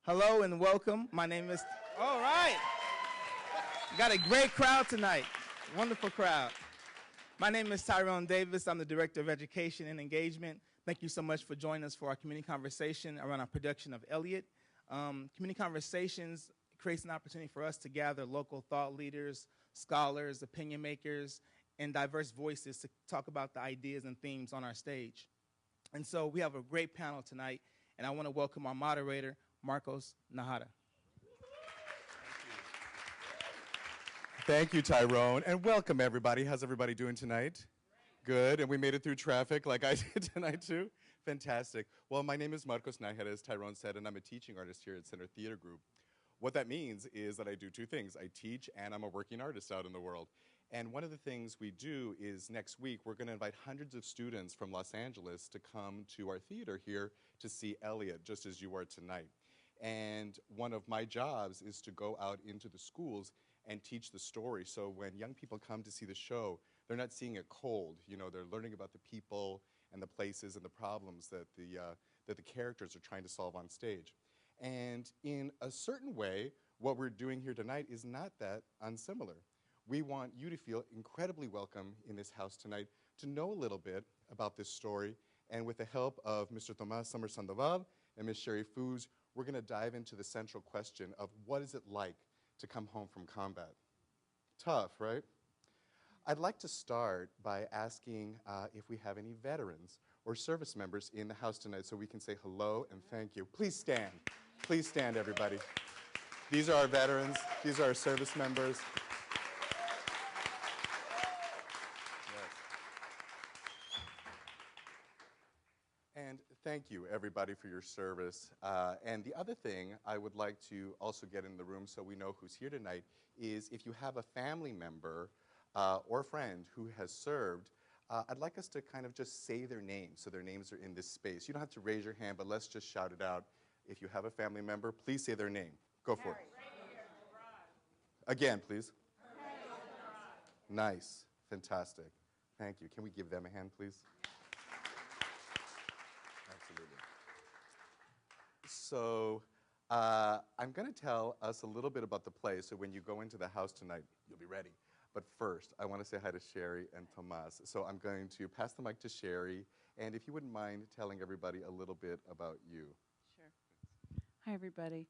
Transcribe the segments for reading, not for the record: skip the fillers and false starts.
Hello and welcome. My name is, all right. Got a great crowd tonight. Wonderful crowd. My name is Tyrone Davis. I'm the Director of Education and Engagement. Thank you so much for joining us for our community conversation around our production of Elliot. Community Conversations creates an opportunity for us to gather local thought leaders, scholars, opinion makers, and diverse voices to talk about the ideas and themes on our stage. And so we have a great panel tonight, and I want to welcome our moderator, Marcos Nahara. Thank you, Tyrone, and welcome everybody. How's everybody doing tonight? Good, and we made it through traffic like I did tonight too. Fantastic. Well, my name is Marcos Nahara, as Tyrone said, and I'm a teaching artist here at Center Theater Group. What that means is that I do two things. I teach and I'm a working artist out in the world. And one of the things we do is next week we're going to invite hundreds of students from Los Angeles to come to our theater here to see Elliot, just as you are tonight. And one of my jobs is to go out into the schools and teach the story. So when young people come to see the show, they're not seeing it cold. You know, they're learning about the people and the places and the problems that the characters are trying to solve on stage. And in a certain way, what we're doing here tonight is not that unsimilar. We want you to feel incredibly welcome in this house tonight, to know a little bit about this story. And with the help of Mr. Tomás Summer Sandoval and Ms. Sherry Fugue, we're going to dive into the central question of what is it like to come home from combat. Tough, right? I'd like to start by asking if we have any veterans or service members in the house tonight so we can say hello and thank you. Please stand. Please stand, everybody. These are our veterans. These are our service members. And thank you, everybody, for your service. And the other thing I would like to also get in the room so we know who's here tonight is if you have a family member or friend who has served, I'd like us to kind of just say their names so their names are in this space. You don't have to raise your hand, but let's just shout it out. If you have a family member, please say their name. Go for it. Again, please. Nice. Fantastic. Thank you. Can we give them a hand, please? Absolutely. So I'm going to tell us a little bit about the play, so when you go into the house tonight, you'll be ready. But first, I want to say hi to Sherry and Tomás. So I'm going to pass the mic to Sherry, and if you wouldn't mind telling everybody a little bit about you. Sure. Hi, everybody.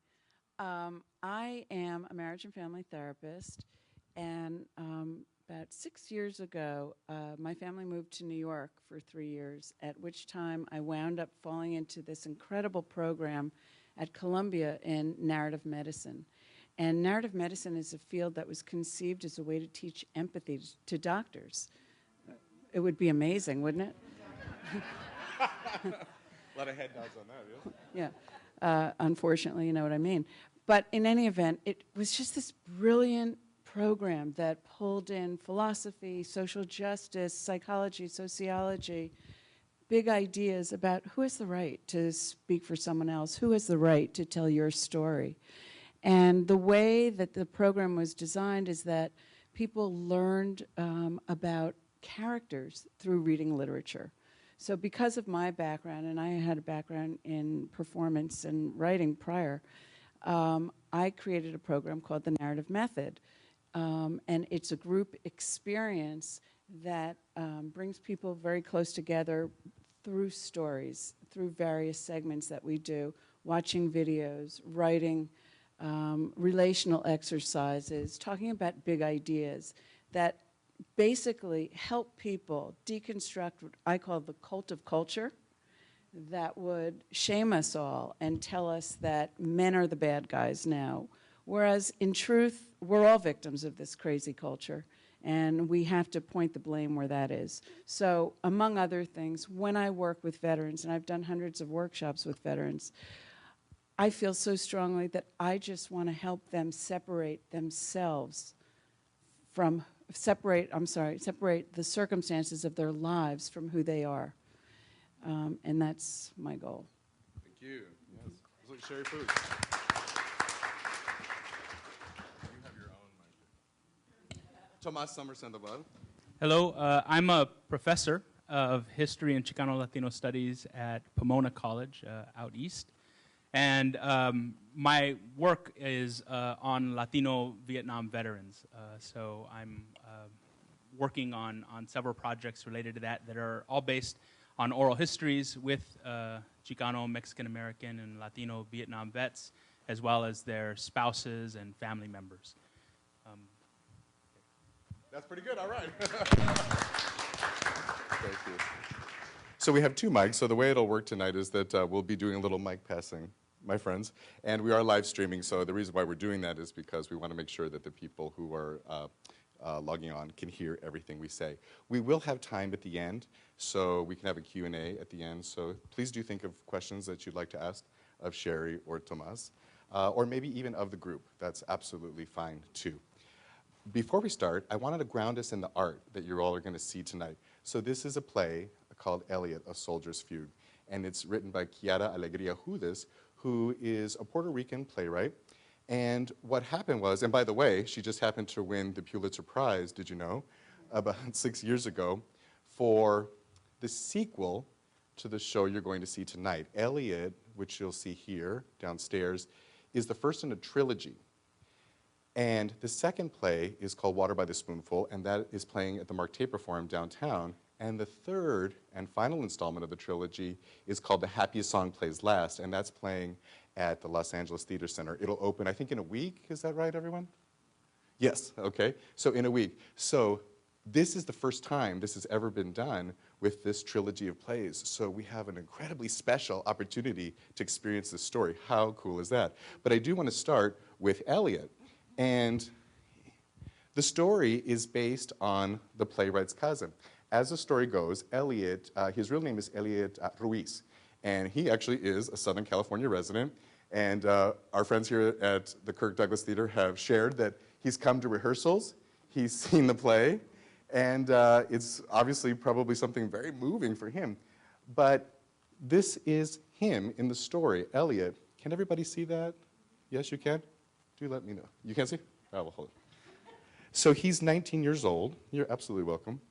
I am a marriage and family therapist, and about 6 years ago, my family moved to New York for 3 years, at which time I wound up falling into this incredible program at Columbia in narrative medicine. And narrative medicine is a field that was conceived as a way to teach empathy to doctors. It would be amazing, wouldn't it? A lot of head nods on that, yeah? Yeah. Unfortunately, you know what I mean. But in any event, it was just this brilliant program that pulled in philosophy, social justice, psychology, sociology, big ideas about who has the right to speak for someone else, who has the right to tell your story. And the way that the program was designed is that people learned about characters through reading literature. So because of my background, and I had a background in performance and writing prior, I created a program called the Narrative Method. And it's a group experience that brings people very close together through stories, through various segments that we do, watching videos, writing, relational exercises, talking about big ideas that basically help people deconstruct what I call the cult of culture that would shame us all and tell us that men are the bad guys now. Whereas in truth, we're all victims of this crazy culture, and we have to point the blame where that is. So among other things, when I work with veterans, and I've done hundreds of workshops with veterans, I feel so strongly that I just want to help them separate themselves from, separate the circumstances of their lives from who they are. And that's my goal. Thank you. Yes. Look, Sherry Fugue. You have your own mic. Tomás Summer Sandoval. Hello, I'm a professor of history and Chicano Latino studies at Pomona College out east. And my work is on Latino Vietnam veterans. So I'm working on several projects related to that are all based on oral histories with Chicano, Mexican American, and Latino Vietnam vets, as well as their spouses and family members. That's pretty good, all right. Thank you. So we have two mics, so the way it'll work tonight is that we'll be doing a little mic passing, my friends, and we are live streaming, so the reason why we're doing that is because we want to make sure that the people who are logging on can hear everything we say. We will have time at the end, so we can have a Q&A at the end, so please do think of questions that you'd like to ask of Sherry or Tomas, or maybe even of the group. That's absolutely fine, too. Before we start, I wanted to ground us in the art that you all are going to see tonight. So this is a play called Elliot, A Soldier's Fugue, and it's written by Chiara Alegria Judas, who is a Puerto Rican playwright. And what happened was, and by the way, she just happened to win the Pulitzer Prize, did you know, about 6 years ago, for the sequel to the show you're going to see tonight. Elliot, which you'll see here downstairs, is the first in a trilogy. And the second play is called Water by the Spoonful, and that is playing at the Mark Taper Forum downtown. And the third and final installment of the trilogy is called The Happiest Song Plays Last, and that's playing at the Los Angeles Theater Center. It'll open, I think, in a week. Is that right, everyone? Yes, okay. So in a week. So this is the first time this has ever been done with this trilogy of plays. So we have an incredibly special opportunity to experience this story. How cool is that? But I do want to start with Elliot. And the story is based on the playwright's cousin. As the story goes, Elliot, his real name is Elliot Ruiz, and he actually is a Southern California resident. And our friends here at the Kirk Douglas Theater have shared that he's come to rehearsals, he's seen the play, and it's obviously probably something very moving for him. But this is him in the story. Elliot, can everybody see that? Yes, you can? Do let me know. You can't see? Oh, well, hold it. So he's 19 years old. You're absolutely welcome.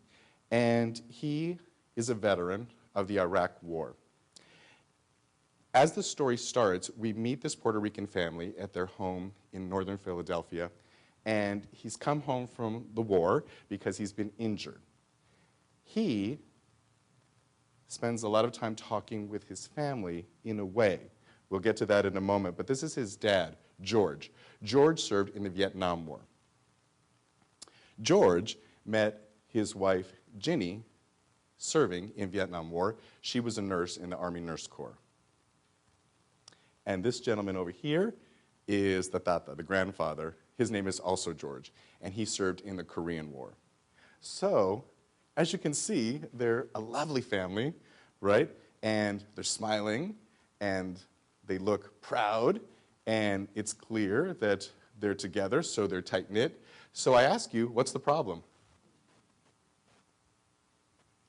And he is a veteran of the Iraq War. As the story starts, we meet this Puerto Rican family at their home in northern Philadelphia, and he's come home from the war because he's been injured. He spends a lot of time talking with his family in a way. We'll get to that in a moment, but this is his dad, George. George served in the Vietnam War. George met his wife, Ginny, serving in Vietnam War. She was a nurse in the Army Nurse Corps. And this gentleman over here is the tata, the grandfather. His name is also George, and he served in the Korean War. So, as you can see, they're a lovely family, right? And they're smiling, and they look proud, and it's clear that they're together, so they're tight-knit. So I ask you, what's the problem?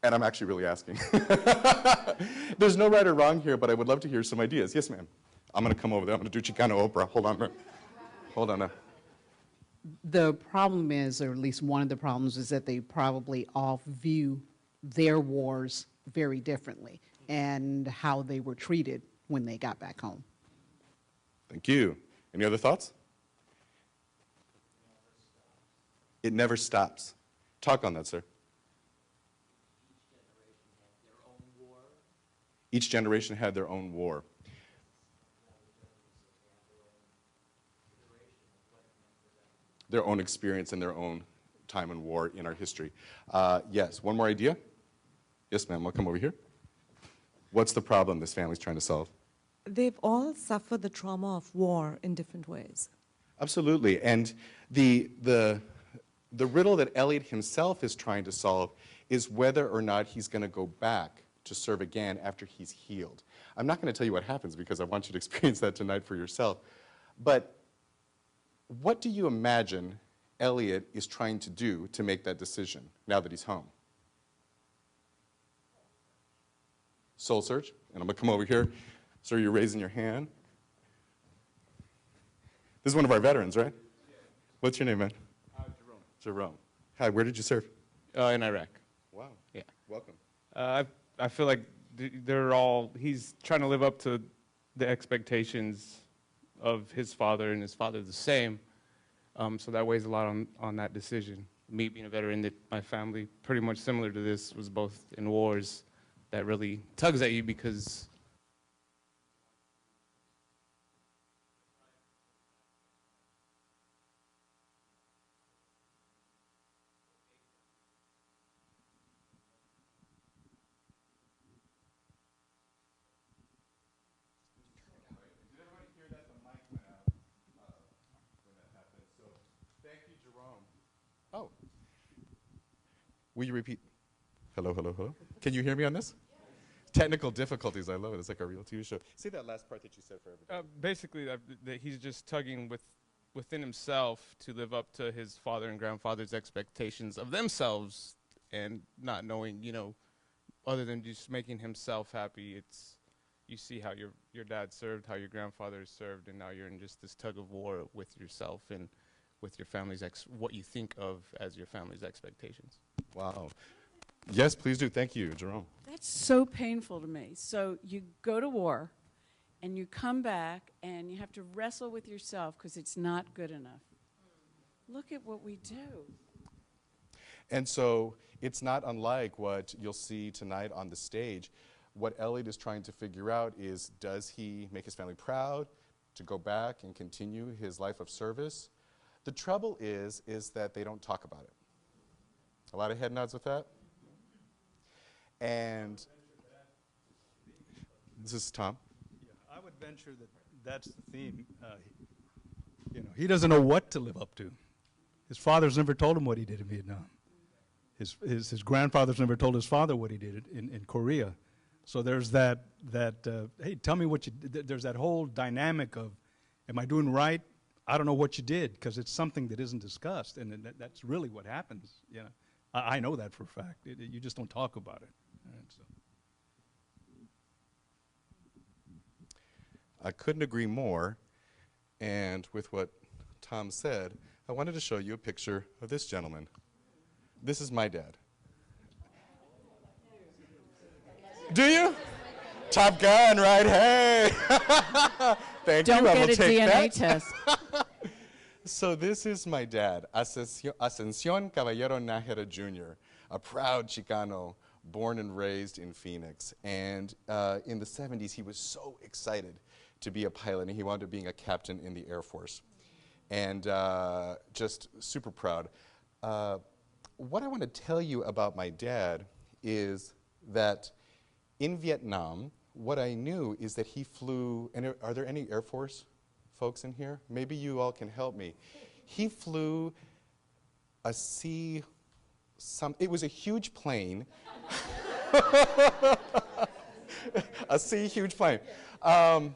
And I'm actually really asking. There's no right or wrong here, but I would love to hear some ideas. Yes, ma'am. I'm going to come over there. I'm going to do Chicano Oprah. Hold on. Hold on. The problem is, or at least one of the problems, is that they probably all view their wars very differently and how they were treated when they got back home. Thank you. Any other thoughts? It never stops. Talk on that, sir. Each generation had their own war. Their own experience and their own time in war in our history. Yes, one more idea? Yes, ma'am, I'll come over here. What's the problem this family's trying to solve? They've all suffered the trauma of war in different ways. Absolutely, and the riddle that Elliot himself is trying to solve is whether or not he's going to go back to serve again after he's healed. I'm not going to tell you what happens because I want you to experience that tonight for yourself. But what do you imagine Elliot is trying to do to make that decision now that he's home? Soul search, and I'm going to come over here. Sir, you're raising your hand. This is one of our veterans, right? What's your name, man? Jerome. Jerome. Hi, where did you serve? In Iraq. Wow. Yeah. Welcome. I feel like he's trying to live up to the expectations of his father and his father the same. So that weighs a lot on that decision. Me being a veteran, that my family, pretty much similar to this, was both in wars, that really tugs at you because Oh. Will you repeat? Hello, hello, hello. Can you hear me on this? Technical difficulties, I love it. It's like a real TV show. Say that last part that you said for everybody. basically that he's just tugging within himself to live up to his father and grandfather's expectations of themselves, and not knowing, other than just making himself happy. It's, you see how your dad served, how your grandfather served, and now you're in just this tug of war with yourself and with your family's what you think of as your family's expectations. Wow. Yes, please do. Thank you, Jerome. That's so painful to me. So you go to war, and you come back, and you have to wrestle with yourself because it's not good enough. Look at what we do. And so it's not unlike what you'll see tonight on the stage. What Elliot is trying to figure out is, does he make his family proud to go back and continue his life of service? The trouble is that they don't talk about it. A lot of head nods with that. And this is Tom. Yeah, I would venture that that's the theme. He doesn't know what to live up to. His father's never told him what he did in Vietnam. His grandfather's never told his father what he did in Korea. So there's that hey, tell me what you did. There's that whole dynamic of, am I doing right? I don't know what you did, because it's something that isn't discussed, and that's really what happens. I know that for a fact. You just don't talk about it. Right, so. I couldn't agree more. And with what Tom said, I wanted to show you a picture of this gentleman. This is my dad. Do you? Top Gun, right? Hey! Thank you. Don't I will get a take DNA that. test. So this is my dad, Ascension Caballero Nájera Jr., a proud Chicano, born and raised in Phoenix. And in the 70s, he was so excited to be a pilot, and he wound up being a captain in the Air Force. And just super proud. What I want to tell you about my dad is that in Vietnam, what I knew is that he flew, and are there any Air Force folks in here? Maybe you all can help me. He flew a it was a huge plane. Huge plane.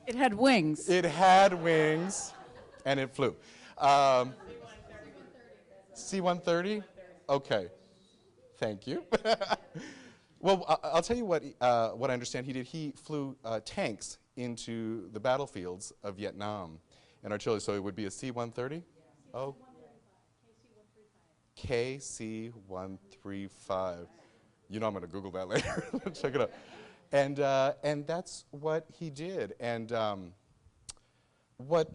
It had wings. It had wings, and it flew. C-130? Okay. Thank you. Well, I'll tell you what I understand he did. He flew tanks into the battlefields of Vietnam and artillery. So it would be a C-130? Yeah. Oh. KC-135. You know I'm going to Google that later. Check it out. And that's what he did. And what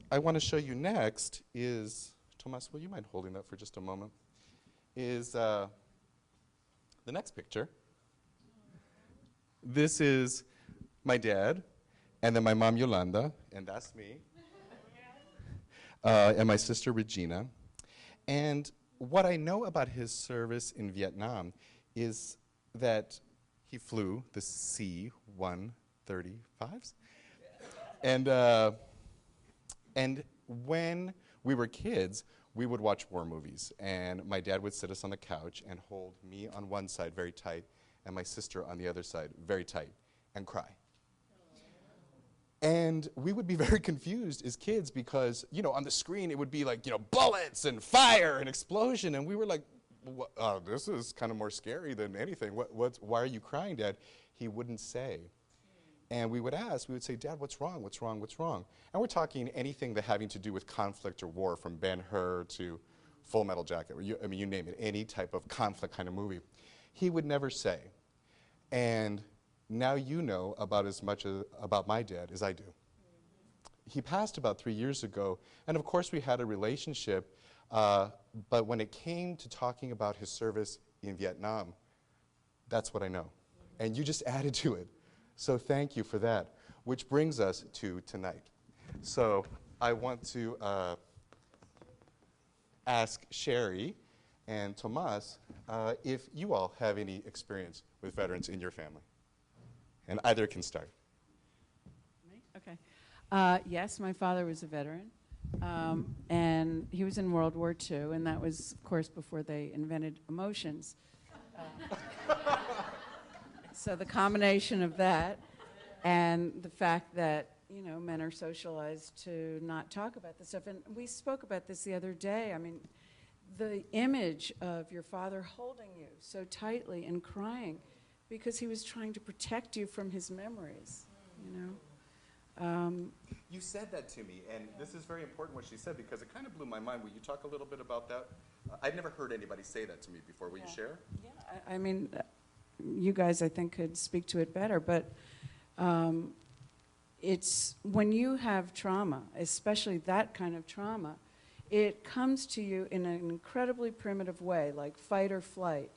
I want to show you next is, Tomas, will you mind holding that for just a moment? Is the next picture. This is my dad, and then my mom Yolanda, and that's me, and my sister Regina. And what I know about his service in Vietnam is that he flew the C-135s. And when we were kids, we would watch war movies, and my dad would sit us on the couch and hold me on one side very tight and my sister on the other side very tight and cry. And we would be very confused as kids because, on the screen it would be like, bullets and fire and explosion, and we were like, this is kind of more scary than anything. Why are you crying, Dad? He wouldn't say. And we would say, Dad, what's wrong? What's wrong? What's wrong? And we're talking anything that having to do with conflict or war, from Ben-Hur to Full Metal Jacket. You name it, any type of conflict kind of movie. He would never say. And Now you know about as much about my dad as I do. He passed about 3 years ago, and of course we had a relationship, but when it came to talking about his service in Vietnam, that's what I know. And you just added to it. So thank you for that. Which brings us to tonight. So I want to ask Sherry and Tomas if you all have any experience with veterans in your family. And either can start. Me? Okay. Yes, my father was a veteran. And he was in World War II, and that was, of course, before they invented emotions. So the combination of that and the fact that, you know, men are socialized to not talk about this stuff. And we spoke about this the other day. I mean, the image of your father holding you so tightly and crying because he was trying to protect you from his memories, you know. You said that to me, and this is very important what she said because it kind of blew my mind. Will you talk a little bit about that? I've never heard anybody say that to me before. Will you share? Yeah, I mean, you guys, I think, could speak to it better, but it's when you have trauma, especially that kind of trauma, it comes to you in an incredibly primitive way, like fight or flight.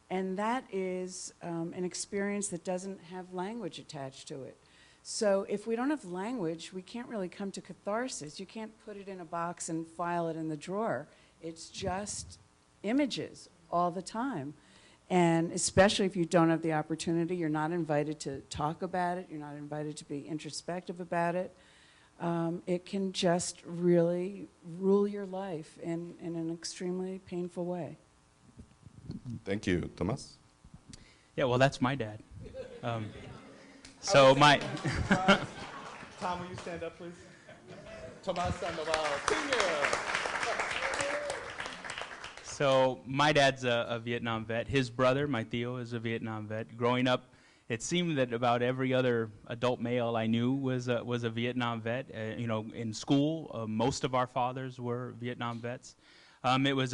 And that is an experience that doesn't have language attached to it. So if we don't have language, we can't really come to catharsis. You can't put it in a box and file it in the drawer. It's just images all the time. And especially if you don't have the opportunity, you're not invited to talk about it, you're not invited to be introspective about it. It can just really rule your life in an extremely painful way. Thank you. Tomas? Yeah, well, that's my dad. So my... Tom, will you stand up, please? Tomas Sandoval, Sr. So my dad's a Vietnam vet. His brother, my Theo, is a Vietnam vet. Growing up, it seemed that about every other adult male I knew was a Vietnam vet. You know, in school, most of our fathers were Vietnam vets. It was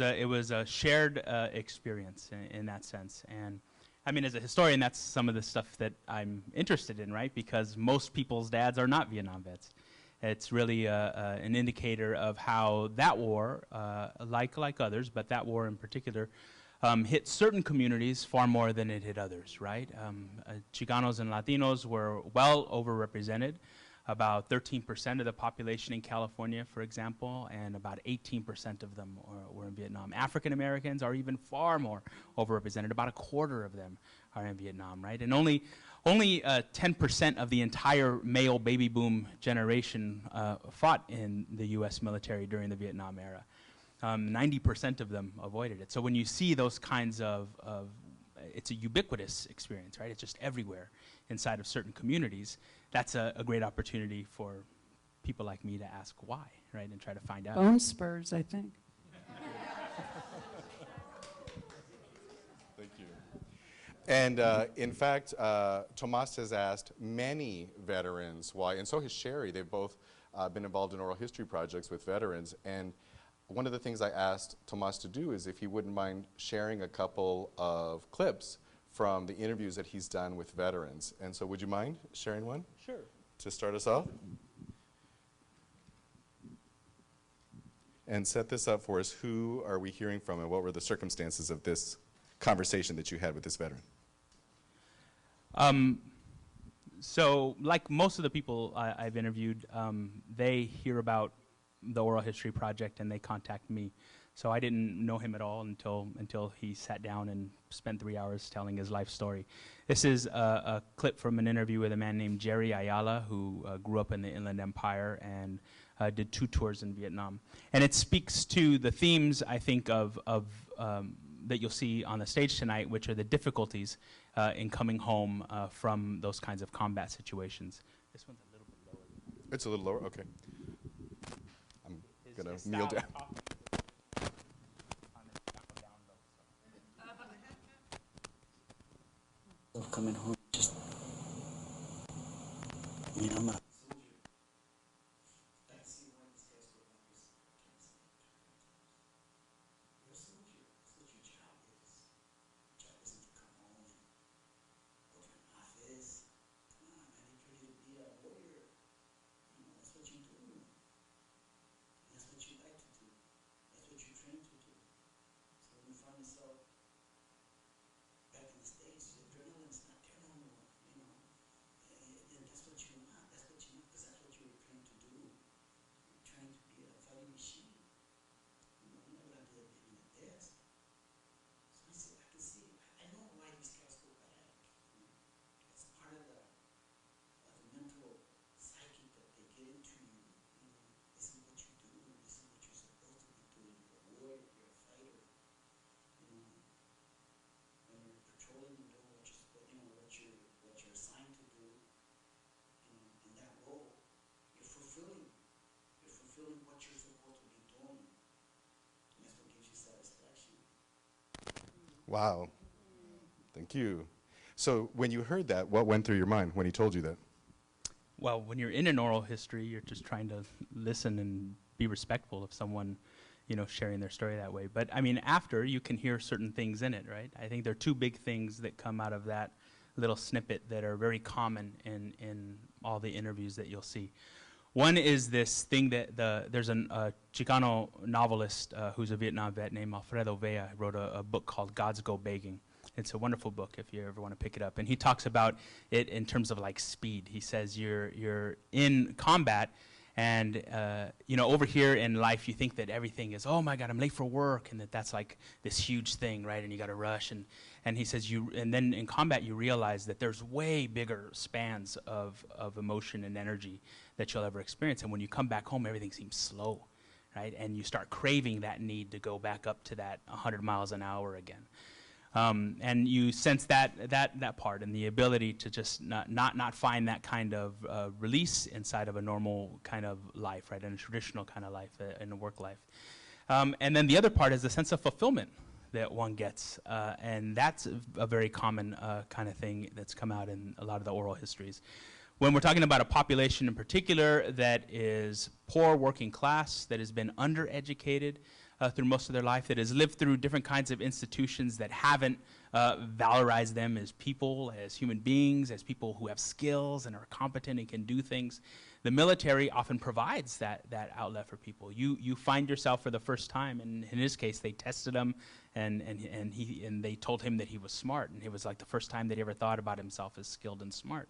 a shared experience in that sense. And I mean, as a historian, that's some of the stuff that I'm interested in, right? Because most people's dads are not Vietnam vets. It's really an indicator of how that war, like others, but that war in particular, hit certain communities far more than it hit others, right? Chicanos and Latinos were well overrepresented. About 13% of the population in California, for example, and about 18% of them were in Vietnam. African Americans are even far more overrepresented. About a quarter of them are in Vietnam, right? And only 10% of the entire male baby boom generation fought in the U.S. military during the Vietnam era. 90% of them avoided it. So when you see those kinds of it's a ubiquitous experience, right? It's just everywhere inside of certain communities. That's a great opportunity for people like me to ask why, right, and try to find out. Bone spurs, I think. Thank you. And in fact, Tomas has asked many veterans why, and so has Sherry. They've both been involved in oral history projects with veterans. And one of the things I asked Tomas to do is if he wouldn't mind sharing a couple of clips from the interviews that he's done with veterans. And so would you mind sharing one? Sure. To start us off? And set this up for us. Who are we hearing from and what were the circumstances of this conversation that you had with this veteran? So like most of the people I've interviewed, they hear about the Oral History Project and they contact me. So I didn't know him at all until he sat down and spent 3 hours telling his life story. This is a clip from an interview with a man named Jerry Ayala, who grew up in the Inland Empire and did 2 tours in Vietnam. And it speaks to the themes, I think, of that you'll see on the stage tonight, which are the difficulties in coming home from those kinds of combat situations. This one's a little bit lower. It's a little lower, okay. I'm gonna kneel down. Of coming home, just, I mean, I'm not. Wow. Thank you. So when you heard that, what went through your mind when he told you that? Well, when you're in an oral history, you're just trying to listen and be respectful of someone, you know, sharing their story that way. But I mean, after, you can hear certain things in it, right? I think there are two big things that come out of that little snippet that are very common in all the interviews that you'll see. One is this thing that there's a Chicano novelist who's a Vietnam vet named Alfredo Vea, wrote a book called Gods Go Begging. It's a wonderful book if you ever want to pick it up. And he talks about it in terms of like speed. He says you're in combat, and you know, over here in life you think that everything is, oh my God, I'm late for work, and that's like this huge thing, right? And you got to rush. And he says and then in combat you realize that there's way bigger spans of emotion and energy that you'll ever experience. And when you come back home, everything seems slow, right? And you start craving that need to go back up to that 100 miles an hour again. And you sense that part, and the ability to just not find that kind of release inside of a normal kind of life, right, in a traditional kind of life, in a work life. And then the other part is the sense of fulfillment that one gets, and that's a very common kind of thing that's come out in a lot of the oral histories. When we're talking about a population in particular that is poor, working class, that has been undereducated, through most of their life, that has lived through different kinds of institutions that haven't valorized them as people, as human beings, as people who have skills and are competent and can do things. The military often provides that outlet for people. You find yourself for the first time, and in his case, they tested him, and they told him that he was smart, and it was like the first time that he ever thought about himself as skilled and smart.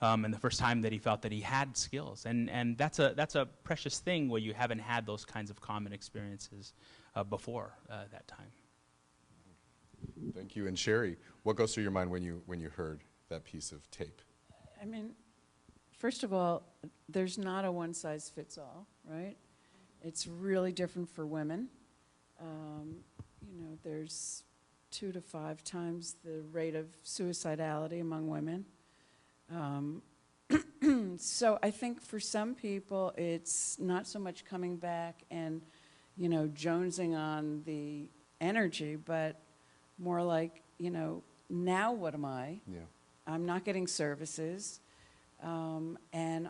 And the first time that he felt that he had skills. And that's a precious thing where you haven't had those kinds of common experiences before that time. Thank you. And Sherry, what goes through your mind when you heard that piece of tape? I mean, first of all, there's not a one-size-fits-all, right? It's really different for women. You know, there's 2 to 5 times the rate of suicidality among women. So I think for some people it's not so much coming back and, you know, jonesing on the energy, but more like, you know, now what am I? Yeah. I'm not getting services, and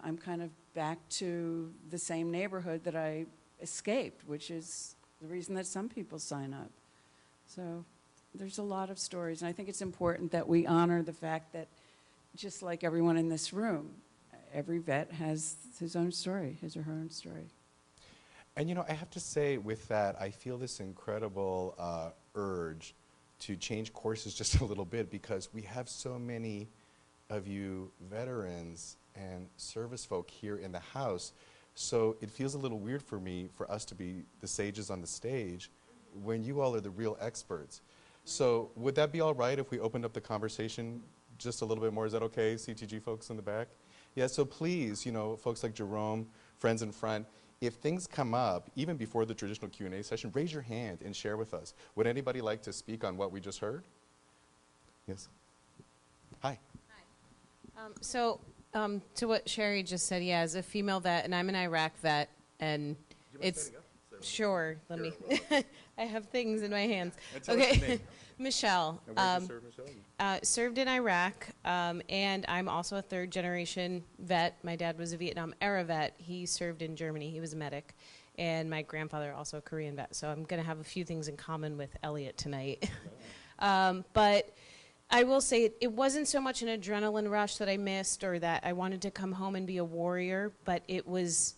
I'm kind of back to the same neighborhood that I escaped, which is the reason that some people sign up. So there's a lot of stories, and I think it's important that we honor the fact that just like everyone in this room, every vet has his own story, his or her own story. And you know, I have to say with that, I feel this incredible urge to change courses just a little bit, because we have so many of you veterans and service folk here in the house. So it feels a little weird for me for us to be the sages on the stage when you all are the real experts. So would that be all right if we opened up the conversation just a little bit more? Is that okay, CTG folks in the back? Yeah, so please, you know, folks like Jerome, friends in front, if things come up, even before the traditional Q&A session, raise your hand and share with us. Would anybody like to speak on what we just heard? Yes. Hi. Hi. To what Sherry just said, yeah, as a female vet, and I'm an Iraq vet, and it's, sure, let me, I have things in my hands. Okay, Michelle. And where did you serve, Michelle? Served in Iraq, and I'm also a 3rd generation vet. My dad was a Vietnam era vet. He served in Germany. He was a medic. And my grandfather, also a Korean vet. So I'm going to have a few things in common with Elliot tonight. But I will say it wasn't so much an adrenaline rush that I missed or that I wanted to come home and be a warrior, but it was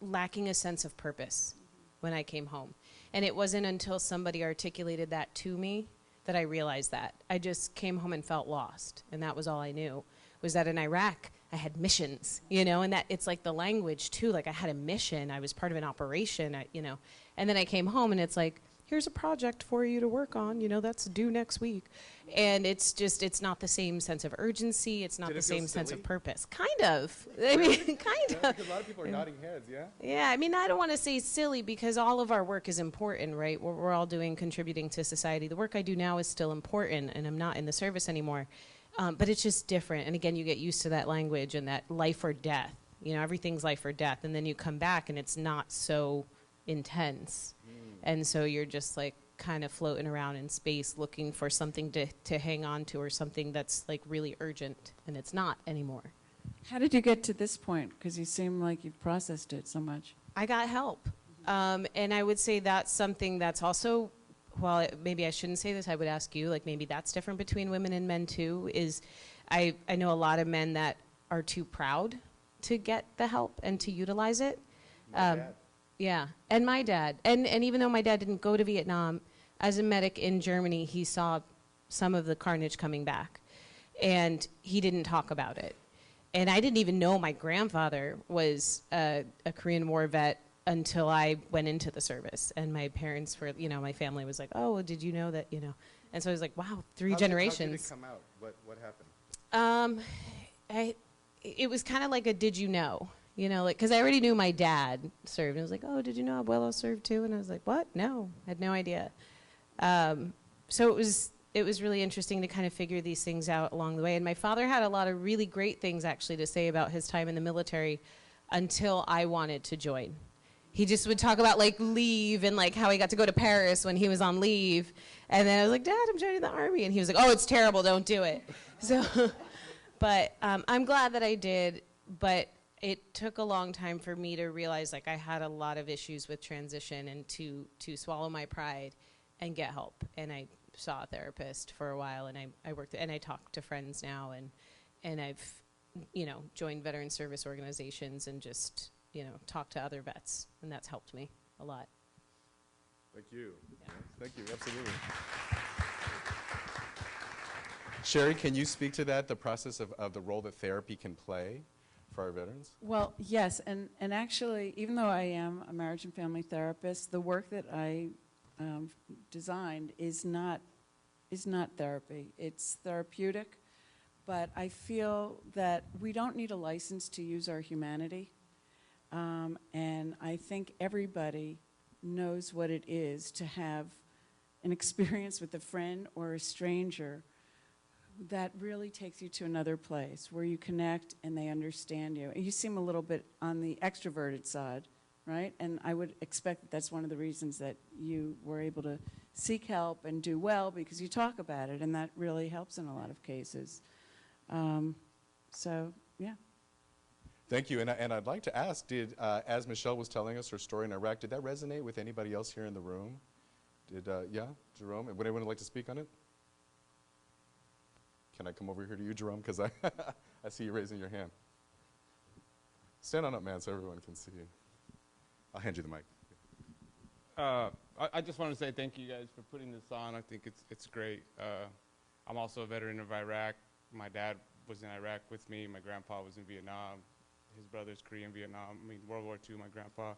lacking a sense of purpose when I came home. And it wasn't until somebody articulated that to me that I realized that. I just came home and felt lost, and that was all I knew, was that in Iraq, I had missions, you know, and that it's like the language, too. Like, I had a mission. I was part of an operation, you know. And then I came home, and it's like, here's a project for you to work on, you know, that's due next week. And it's just, it's not the same sense of urgency. It's not the same sense of purpose. Kind of. I mean, kind of. Because a lot of people are nodding heads, yeah? Yeah, I mean, I don't want to say silly, because all of our work is important, right? We're all contributing to society. The work I do now is still important, and I'm not in the service anymore. But it's just different. And again, you get used to that language and that life or death. You know, everything's life or death. And then you come back, and it's not so intense. And so you're just like, kind of floating around in space looking for something to hang on to or something that's like really urgent, and it's not anymore. How did you get to this point? Because you seem like you've processed it so much. I got help. And I would say that's something that's also, well, maybe I shouldn't say this, I would ask you, like maybe that's different between women and men too, is I know a lot of men that are too proud to get the help and to utilize it. Yeah, and my dad. And even though my dad didn't go to Vietnam, as a medic in Germany, he saw some of the carnage coming back. And he didn't talk about it. And I didn't even know my grandfather was a Korean War vet until I went into the service. And my parents were, you know, my family was like, oh, well, did you know that, you know? And so I was like, wow, three generations. How did it come out? What happened? It was kind of like a did you know? You know, like, because I already knew my dad served. And I was like, oh, did you know Abuelo served too? And I was like, what? No, I had no idea. So it was really interesting to kind of figure these things out along the way. And my father had a lot of really great things actually to say about his time in the military until I wanted to join. He just would talk about like leave and like how he got to go to Paris when he was on leave. And then I was like, Dad, I'm joining the Army. And he was like, oh, it's terrible, don't do it. So, but I'm glad that I did, but it took a long time for me to realize like I had a lot of issues with transition and to swallow my pride and get help. And I saw a therapist for a while, and I worked, and I talk to friends now, and I've, you know, joined veteran service organizations and just, you know, talk to other vets, and that's helped me a lot. Thank you. Yeah. Thank you, absolutely. Sherry, can you speak to that, the process of the role that therapy can play for our veterans? Well, yes, and actually, even though I am a marriage and family therapist, the work that I designed is not therapy. It's therapeutic, but I feel that we don't need a license to use our humanity, and I think everybody knows what it is to have an experience with a friend or a stranger that really takes you to another place where you connect and they understand you. You seem a little bit on the extroverted side, right? And I would expect that that's one of the reasons that you were able to seek help and do well, because you talk about it, and that really helps in a lot of cases. So, yeah. Thank you, and I'd like to ask, as Michelle was telling us her story in Iraq, did that resonate with anybody else here in the room? Yeah, Jerome, would anyone like to speak on it? Can I come over here to you, Jerome? Because I see you raising your hand. Stand on up, man, so everyone can see you. I'll hand you the mic. I just want to say thank you guys for putting this on. I think it's great. I'm also a veteran of Iraq. My dad was in Iraq with me. My grandpa was in Vietnam. His brother's Korean, Vietnam. I mean, World War II, my grandpa.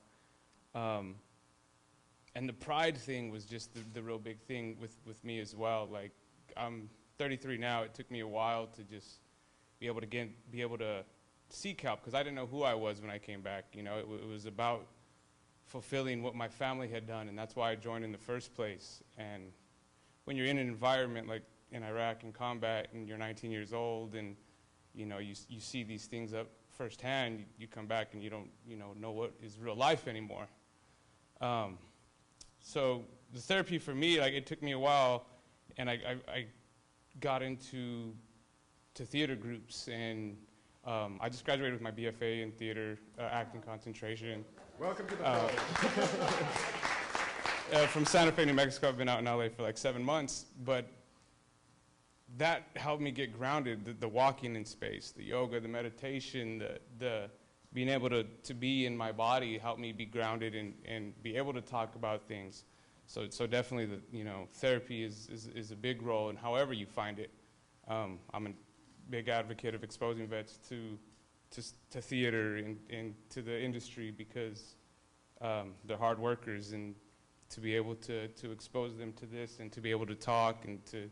And the pride thing was just the real big thing with me as well. Like, I'm 33 now. It took me a while to just be able to seek help, because I didn't know who I was when I came back. You know, it was about fulfilling what my family had done, and that's why I joined in the first place. And when you're in an environment like in Iraq in combat, and you're 19 years old, and you know you see these things up firsthand, you come back and you don't know what is real life anymore. So the therapy for me, like, it took me a while, and I got into theater groups, and I just graduated with my BFA in theater, acting concentration. Welcome to the club. From Santa Fe, New Mexico. I've been out in LA for like 7 months, but that helped me get grounded. The walking in space, the yoga, the meditation, the being able to be in my body helped me be grounded and be able to talk about things. So definitely, therapy is a big role in however you find it. I'm a big advocate of exposing vets to theater and to the industry, because they're hard workers, and to be able to expose them to this and to be able to talk and to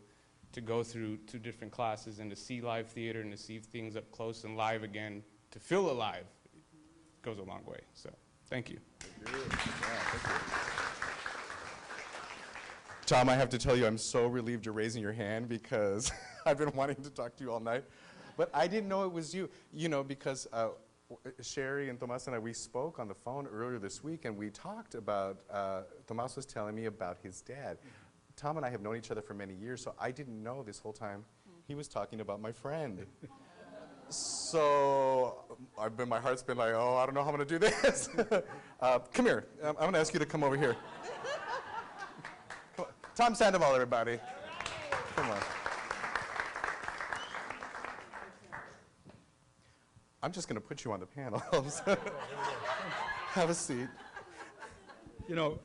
go through 2 different classes and to see live theater and to see things up close and live again, to feel alive, goes a long way. So thank you. Thank you. Yeah, thank you. Tom, I have to tell you, I'm so relieved you're raising your hand, because I've been wanting to talk to you all night. But I didn't know it was you, because Sherry and Tomas and I, we spoke on the phone earlier this week, and we talked about, Tomas was telling me about his dad. Tom and I have known each other for many years, so I didn't know this whole time he was talking about my friend. So my heart's been like, oh, I don't know how I'm going to do this. Come here. I'm going to ask you to come over here. Come on. Tom Sandoval, everybody. Come on. I'm just going to put you on the panel. Have a seat. You know,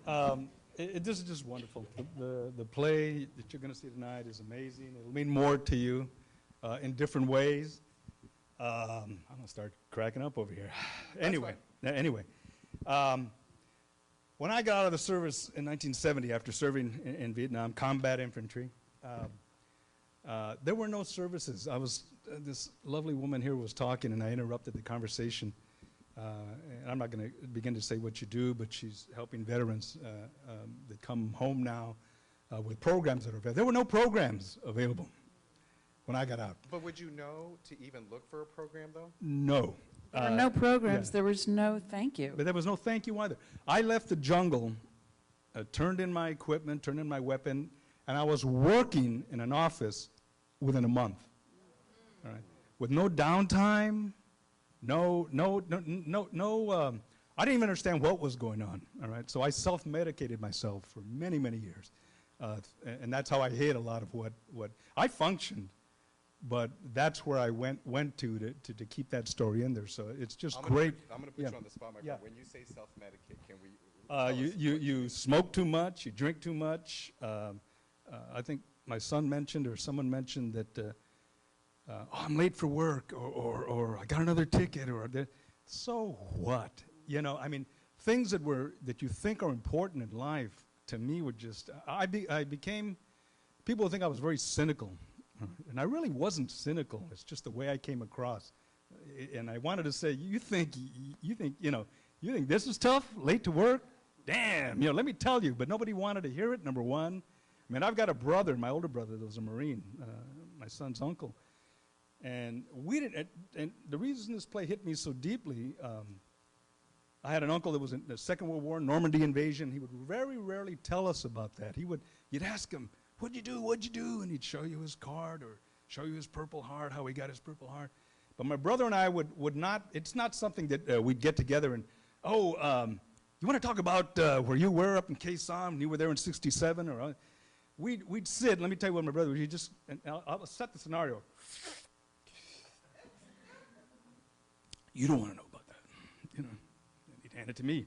this is just wonderful. The play that you're going to see tonight is amazing. It'll mean more to you in different ways. I'm going to start cracking up over here. Anyway, when I got out of the service in 1970 after serving in Vietnam, combat infantry, there were no services. This lovely woman here was talking, and I interrupted the conversation. And I'm not going to begin to say what you do, but she's helping veterans that come home now with programs that are available. There were no programs available when I got out. But would you know to even look for a program, though? No. There were no programs. Yeah. There was no thank you. But there was no thank you either. I left the jungle, turned in my equipment, turned in my weapon, and I was working in an office within a month. All right, with no downtime, I didn't even understand what was going on. All right, so I self-medicated myself for many, many years, and that's how I hid a lot of what I functioned. But that's where I went to keep that story in there. So it's just great. I'm going to put you on the spot, my friend. When you say self-medicate, can we? You smoke too much. You drink too much. I think my son mentioned, or someone mentioned that. Oh, I'm late for work, or I got another ticket, or so what? You know, I mean, things that you think are important in life, to me were just, I became, people think I was very cynical, and I really wasn't cynical. It's just the way I came across, and I wanted to say, you think this is tough, late to work? Damn, let me tell you, but nobody wanted to hear it, number one. I mean, I've got a brother, my older brother, that was a Marine, my son's uncle. And and the reason this play hit me so deeply, I had an uncle that was in the Second World War, Normandy invasion. He would very rarely tell us about that. You'd ask him, what'd you do? And he'd show you his card or show you his Purple Heart, how he got his Purple Heart. But my brother and I would not, it's not something that we'd get together and, you want to talk about where you were up in Quezon, and you were there in '67? Or we'd sit, let me tell you what my brother would, I'll set the scenario. You don't want to know about that, And he'd hand it to me.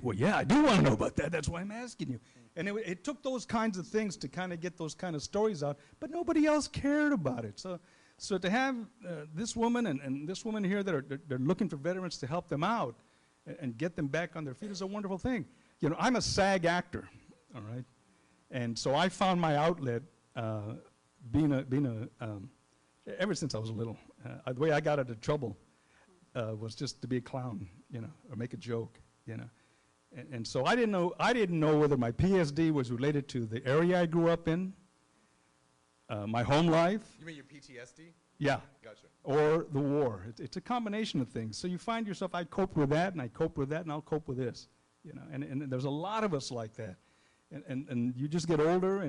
Well, yeah, I do want to know about that. That's why I'm asking you. And it took those kinds of things to kind of get those kind of stories out, but nobody else cared about it. So to have this woman and this woman here that they're looking for veterans to help them out and get them back on their feet is a wonderful thing. I'm a SAG actor, all right? And so I found my outlet ever since I was little. The way I got out of trouble was just to be a clown, or make a joke, And so I didn't know whether my PSD was related to the area I grew up in, my home life. You mean your PTSD? Yeah. Gotcha. Or the war. It's a combination of things. So you find yourself, I cope with that, and I cope with that, and I'll cope with this. And there's a lot of us like that. And you just get older,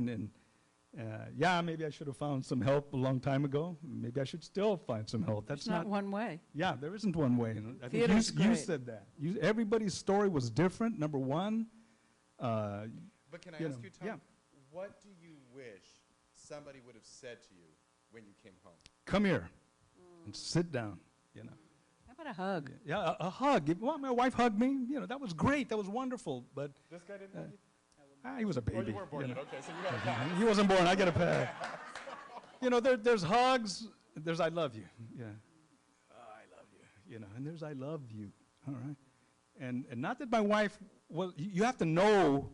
maybe I should have found some help a long time ago. Maybe I should still find some help. That's not one way. Yeah, there isn't one way. I think you said that. Everybody's story was different, number one. But can I ask you, Tom, yeah. What do you wish somebody would have said to you when you came home? Come here and sit down, How about a hug? Yeah, a hug. Well, my wife hugged me. That was great. That was wonderful. But this guy didn't hug you? He was a baby. Oh, you weren't born yet. Okay, so you got a pass. He wasn't born. I get a pass. There's hugs. There's I love you. Yeah. I love you. And there's I love you. All right. And not that my wife, you have to know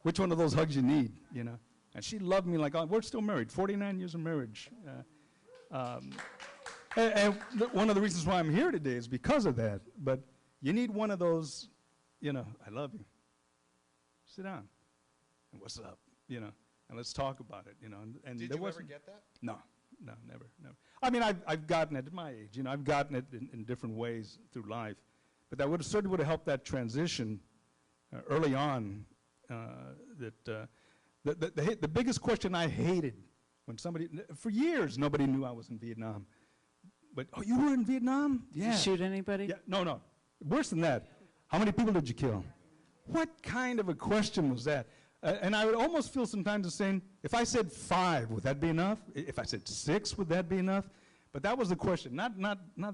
which one of those hugs you need, And she loved me like, we're still married, 49 years of marriage. And one of the reasons why I'm here today is because of that. But you need one of those, I love you. Sit down. And what's up? And let's talk about it. And did you ever get that? No. no, never. I mean, I've gotten it at my age. You know, I've gotten it in different ways through life, but that certainly would have helped that transition early on. The biggest question I hated when somebody, for years, nobody knew I was in Vietnam. But, oh, you were in Vietnam? Yeah. Did you shoot anybody? Yeah, no. Worse than that. How many people did you kill? What kind of a question was that? And I would almost feel sometimes saying, if I said 5, would that be enough? If I said 6, would that be enough? But that was the question. Not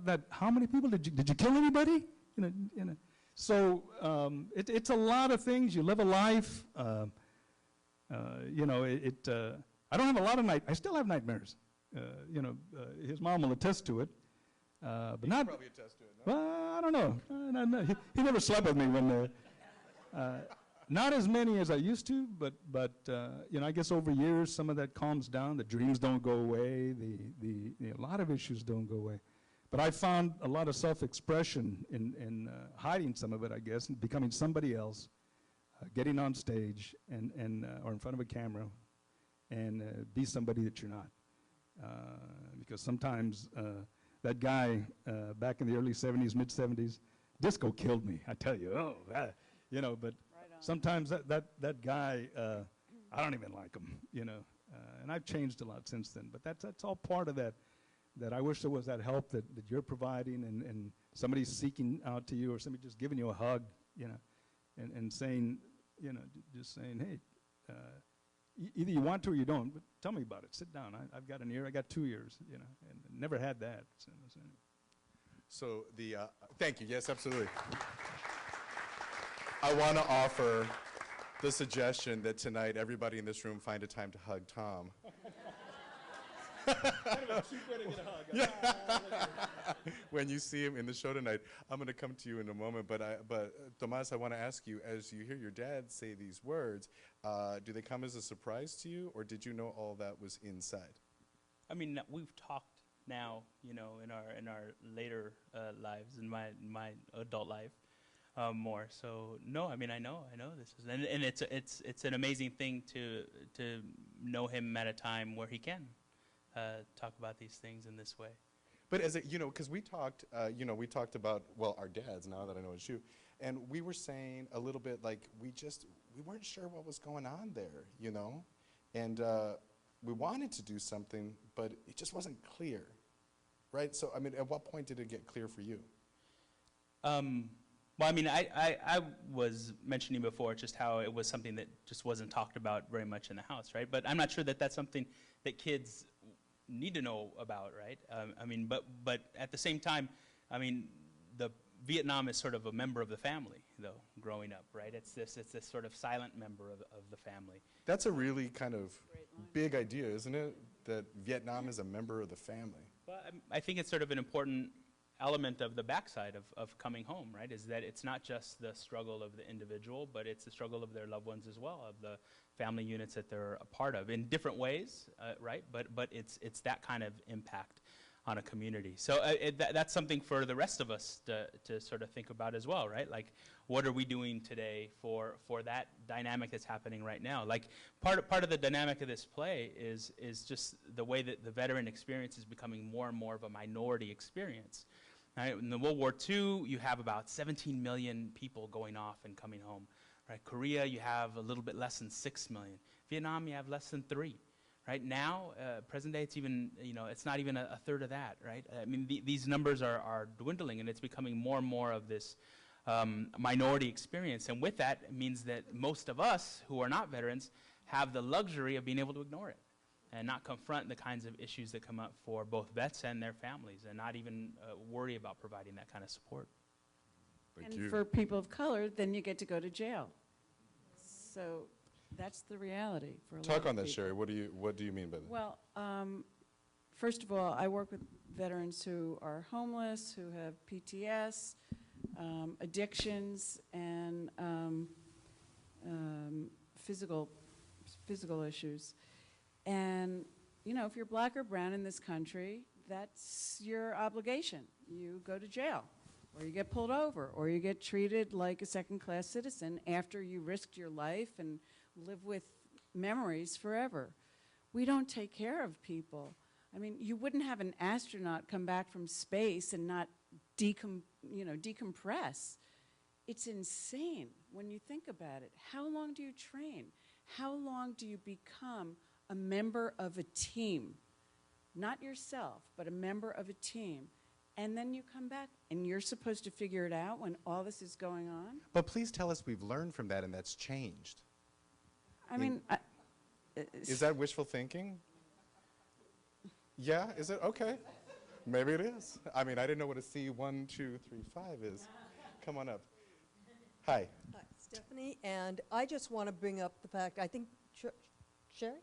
that. How many people did you kill anybody? You know. So it's a lot of things. You live a life. You know, I don't have a lot of I still have nightmares. You know, his mom will attest to it. But not. Probably attest to it. No? Well, I don't know. No. He never slept with me when. Not as many as I used to, but you know, I guess over years some of that calms down. The dreams don't go away. A lot of issues don't go away. But I found a lot of self-expression in hiding some of it, I guess, and becoming somebody else, getting on stage or in front of a camera, and be somebody that you're not. Because sometimes that guy back in the early 70s, mid 70s, disco killed me. I tell you, you know, but. Sometimes that guy, I don't even like him, you know, and I've changed a lot since then. But that's all part of that I wish there was that help that you're providing and somebody seeking out to you or somebody just giving you a hug, you know, and saying, you know, just saying, hey, either you want to or you don't, but tell me about it. Sit down. I've got an ear. I got 2 ears, you know, and never had that. So thank you. Yes, absolutely. I want to offer the suggestion that tonight everybody in this room find a time to hug Tom. When you see him in the show tonight, I'm going to come to you in a moment. But Tomas, I want to ask you, as you hear your dad say these words, do they come as a surprise to you, or did you know all that was inside? I mean, we've talked now, you know, in our later lives, in my adult life. More. So no, I mean I know this is, and it's an amazing thing to know him at a time where he can talk about these things in this way. But as you know, because we talked about, well, our dads, now that I know it's you, and we were saying a little bit like we weren't sure what was going on there, you know, and we wanted to do something, but it just wasn't clear, right? So I mean, at what point did it get clear for you? Well, I mean, I was mentioning before just how it was something that just wasn't talked about very much in the house, right? But I'm not sure that that's something that kids need to know about, right? I mean, but at the same time, I mean, the Vietnam is sort of a member of the family, though, growing up, right? It's this sort of silent member of the family. That's a really kind of big idea, isn't it? That Vietnam is a member of the family. Well, I think it's sort of an important element of the backside of coming home, right, is that it's not just the struggle of the individual, but it's the struggle of their loved ones as well, of the family units that they're a part of in different ways, right, but it's that kind of impact on a community. So that's something for the rest of us to sort of think about as well, right, like what are we doing today for that dynamic that's happening right now? Like part of the dynamic of this play is just the way that the veteran experience is becoming more and more of a minority experience. Right? In the World War II, you have about 17 million people going off and coming home. Right? Korea, you have a little bit less than 6 million. Vietnam, you have less than 3. Right now, present day, it's even, you know, it's not even a third of that. Right? I mean, these numbers are dwindling, and it's becoming more and more of this minority experience. And with that, it means that most of us who are not veterans have the luxury of being able to ignore it and not confront the kinds of issues that come up for both vets and their families, and not even worry about providing that kind of support. Thank and you. for people of color, then you get to go to jail. So that's the reality for a lot of Talk on that, people. Sherry. What do you mean by that? Well, first of all, I work with veterans who are homeless, who have PTS, addictions, and physical issues. And, you know, if you're black or brown in this country, that's your obligation. You go to jail, or you get pulled over, or you get treated like a second-class citizen after you risked your life and live with memories forever. We don't take care of people I mean, you wouldn't have an astronaut come back from space and not decompress. It's insane when you think about it. How long do you train? How long do you become a member of a team? Not yourself, but a member of a team. And then you come back and you're supposed to figure it out when all this is going on? But please tell us we've learned from that and that's changed. I mean, Is that wishful thinking? Yeah, is it? Okay. Maybe it is. I mean, I didn't know what a C1, 2, 3, 5 is. Come on up. Hi. Hi, Stephanie, and I just want to bring up the fact, I think, Sherry?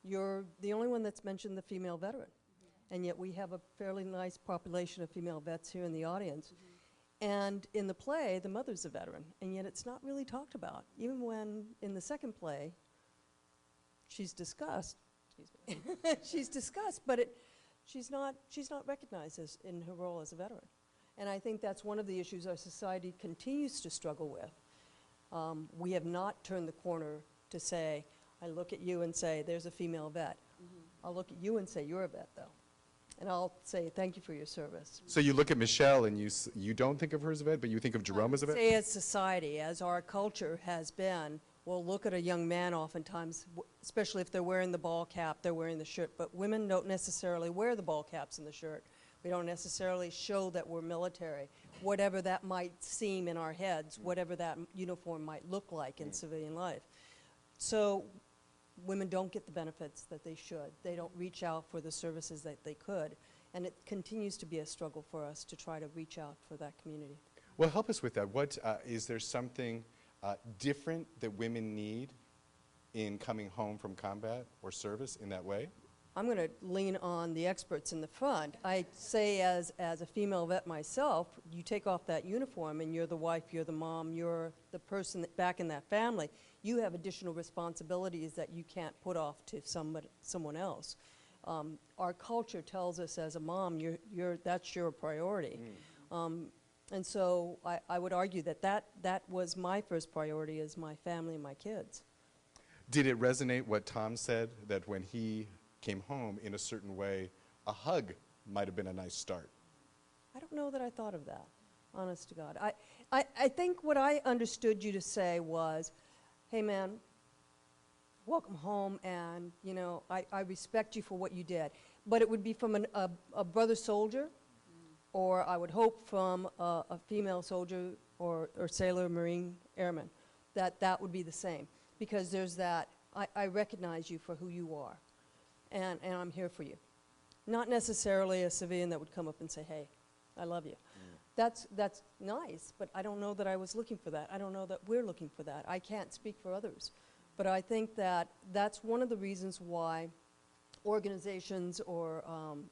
You're the only one that's mentioned the female veteran, and yet we have a fairly nice population of female vets here in the audience. And in the play, the mother's a veteran, and yet it's not really talked about. Even when, in the second play, she's discussed, she's discussed, but she's not recognized as in her role as a veteran. And I think that's one of the issues our society continues to struggle with. We have not turned the corner to say, I look at you and say, there's a female vet. I'll look at you and say, you're a vet, though. And I'll say, thank you for your service. So you look at Michelle and you don't think of her as a vet, but you think of Jerome as a vet? Say as society, as our culture has been, we'll look at a young man oftentimes, especially if they're wearing the ball cap, they're wearing the shirt, but women don't necessarily wear the ball caps and the shirt. We don't necessarily show that we're military, whatever that might seem in our heads, whatever that uniform might look like in civilian life. So women don't get the benefits that they should. They don't reach out for the services that they could. And it continues to be a struggle for us to try to reach out for that community. Well, help us with that. What, is there something different that women need in coming home from combat or service in that way? I'm going to lean on the experts in the front. I say as a female vet myself, you take off that uniform and you're the wife, you're the mom, you're the person that back in that family. You have additional responsibilities that you can't put off to someone else. Our culture tells us as a mom, that's your priority. And so I would argue that was my first priority, is my family and my kids. Did it resonate what Tom said, that when he came home in a certain way, a hug might have been a nice start? I don't know that I thought of that, honest to God. I think what I understood you to say was, hey man, welcome home, and you know, I respect you for what you did. But it would be from a brother soldier, or I would hope from a female soldier or sailor, Marine, airman, that would be the same. Because there's that, I recognize you for who you are. And I'm here for you. Not necessarily a civilian that would come up and say, hey, I love you. That's nice, but I don't know that I was looking for that. I don't know that we're looking for that. I can't speak for others. But I think that that's one of the reasons why organizations or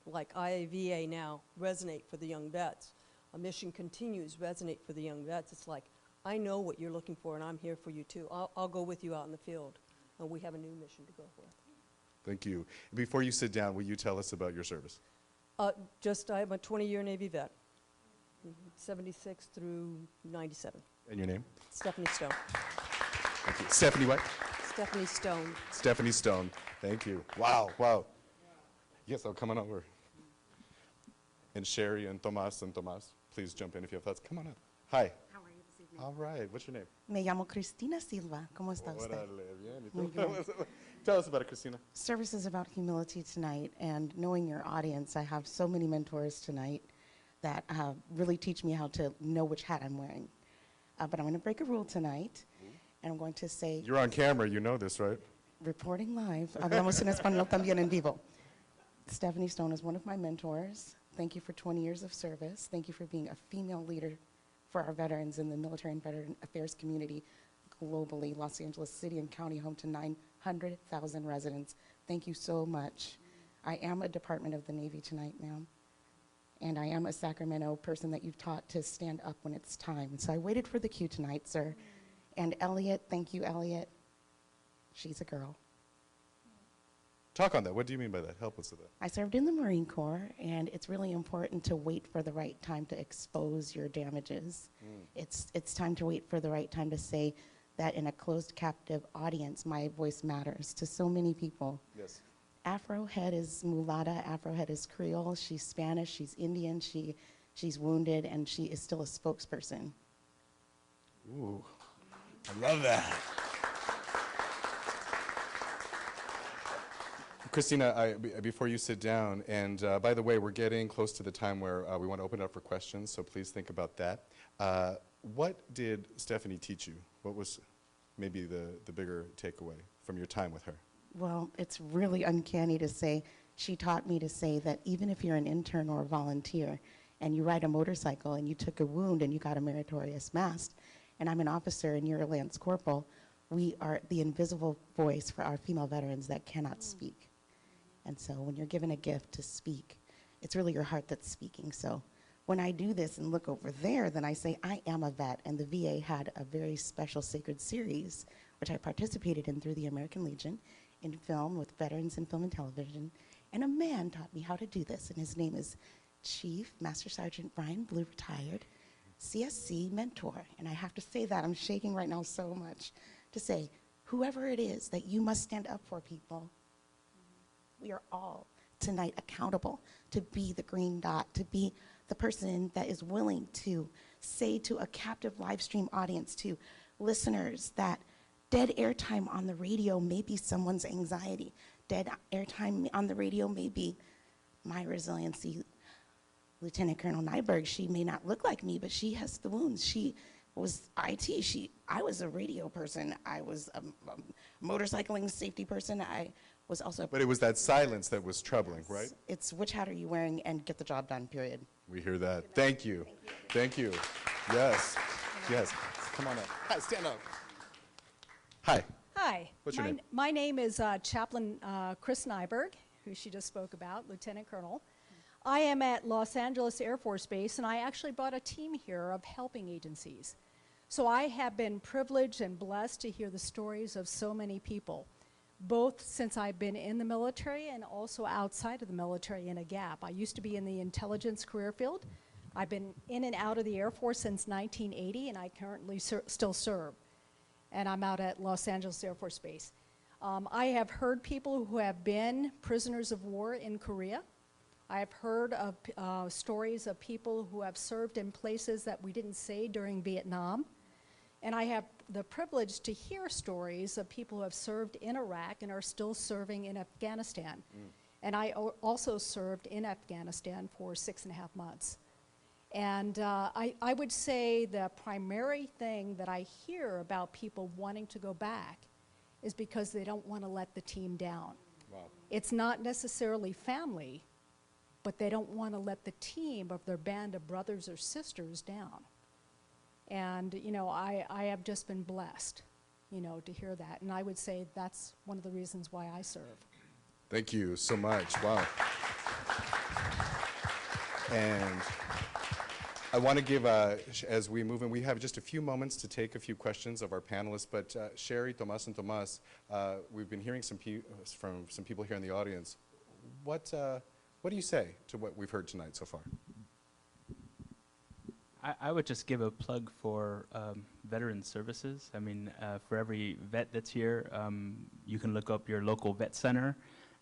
like IAVA now resonate for the young vets. A mission continues resonate for the young vets. It's like, I know what you're looking for and I'm here for you too. I'll go with you out in the field. And we have a new mission to go with. Thank you. Before you sit down, will you tell us about your service? I'm a 20-year Navy vet, 76 through 97. And your name? Stephanie Stone. Thank you. Stephanie what? Stephanie Stone. Stephanie Stone. Thank you. Wow, wow. Yes, I'll come on over. And Sherry and Tomas, please jump in if you have thoughts. Come on up. Hi. How are you this evening? All right. What's your name? Me llamo Cristina Silva. ¿Cómo está usted? Órale, bien. ¿Y tú? Muy bien. Tell us about it, Christina. Service is about humility tonight, and knowing your audience, I have so many mentors tonight that really teach me how to know which hat I'm wearing. But I'm going to break a rule tonight, and I'm going to say... You're on camera. You know this, right? Reporting live. Hablamos en español también en vivo. Stephanie Stone is one of my mentors. Thank you for 20 years of service. Thank you for being a female leader for our veterans in the military and veteran affairs community globally. Los Angeles City and County, home to 900,000 residents. Thank you so much. I am a Department of the Navy tonight, ma'am. And I am a Sacramento person that you've taught to stand up when it's time. So I waited for the cue tonight, sir. And Elliot, thank you, Elliot. She's a girl. Talk on that. What do you mean by that? Help us with that. I served in the Marine Corps, and it's really important to wait for the right time to expose your damages. It's time to wait for the right time to say that in a closed captive audience, my voice matters to so many people. Yes. Afro head is mulata, Afro head is Creole, she's Spanish, she's Indian, she's wounded, and she is still a spokesperson. Ooh, I love that. Christina, before you sit down, and by the way, we're getting close to the time where we want to open it up for questions, so please think about that. What did Stephanie teach you? What was maybe the bigger takeaway from your time with her? Well, it's really uncanny to say, she taught me to say that even if you're an intern or a volunteer and you ride a motorcycle and you took a wound and you got a meritorious mast, and I'm an officer and you're a Lance Corporal, we are the invisible voice for our female veterans that cannot speak. And so when you're given a gift to speak, it's really your heart that's speaking. So when I do this and look over there, then I say, I am a vet, and the VA had a very special sacred series, which I participated in through the American Legion, in film with veterans in film and television, and a man taught me how to do this, and his name is Chief Master Sergeant Brian Blue, retired, CSC mentor. And I have to say that, I'm shaking right now so much, to say, whoever it is that you must stand up for, people, we are all tonight accountable to be the green dot, to be the person that is willing to say to a captive live stream audience, to listeners, that dead airtime on the radio may be someone's anxiety. Dead airtime on the radio may be my resiliency. Lieutenant Colonel Nyberg, she may not look like me, but she has the wounds. She was IT. I was a radio person. I was a motorcycling safety person. I was also. But it was that silence that was troubling, right? It's which hat are you wearing and get the job done, period. We hear that. Thank you. Thank you. Yes. Yes. Come on up. Hi, stand up. Hi. Hi. What's your name? My name is Chaplain Chris Nyberg, who she just spoke about, Lieutenant Colonel. I am at Los Angeles Air Force Base, and I actually brought a team here of helping agencies. So I have been privileged and blessed to hear the stories of so many people, both since I've been in the military and also outside of the military in a gap. I used to be in the intelligence career field. I've been in and out of the Air Force since 1980, and I currently still serve. And I'm out at Los Angeles Air Force Base. I have heard people who have been prisoners of war in Korea. I have heard of stories of people who have served in places that we didn't say during Vietnam. And I have the privilege to hear stories of people who have served in Iraq and are still serving in Afghanistan. And I also served in Afghanistan for 6.5 months. And I would say the primary thing that I hear about people wanting to go back is because they don't want to let the team down. Wow. It's not necessarily family, but they don't want to let the team of their band of brothers or sisters down. And, you know, I have just been blessed, you know, to hear that. And I would say that's one of the reasons why I serve. Thank you so much. Wow. And I want to give, as we move in, we have just a few moments to take a few questions of our panelists, but Sherry, Tomas, and Tomas, we've been hearing from some people here in the audience. What do you say to what we've heard tonight so far? I would just give a plug for veteran services. I mean, for every vet that's here, you can look up your local vet center